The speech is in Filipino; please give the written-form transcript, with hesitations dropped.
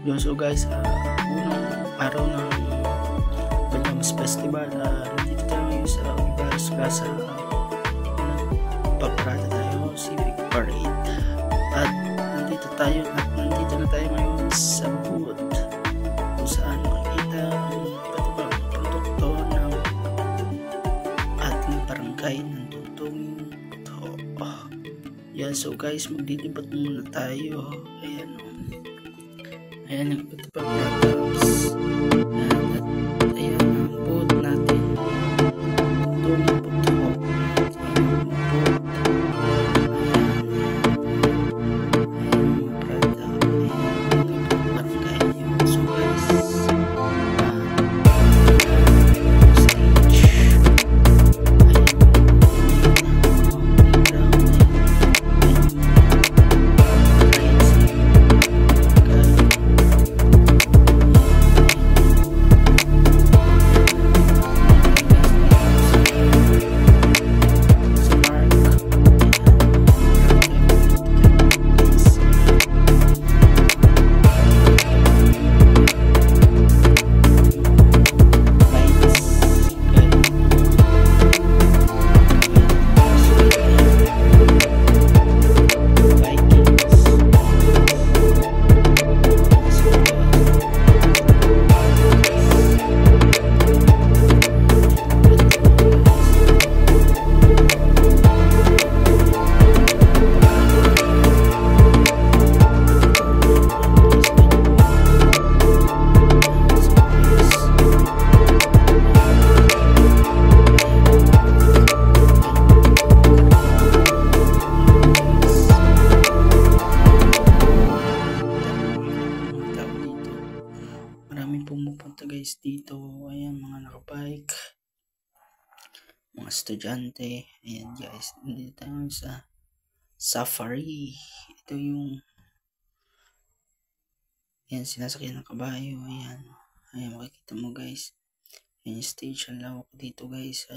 Yun, so guys, unang araw ng Banyamos Festival, nandito tayo ngayon sa Olivares Plaza. Paparada tayo Civic Parade. At nandito na tayo ngayon sa booth kung saan makikita ang iba't ibang produkto ng ating barangay ng Tugtuging Butho. Yan, so guys, magdidibot muna tayo. Ayan ang iba't ibang products. Ayan ang booth natin. Tugtuging Butho. Ayan ang booth. Maraming pumupunta guys dito. Ayan, mga nakabike, mga estudyante. Ayan guys, nandito tayo sa safari. Ito yung sinasakyan ng kabayo. Ayan, makikita mo guys. Ayan yung stage. Ang lawak dito guys.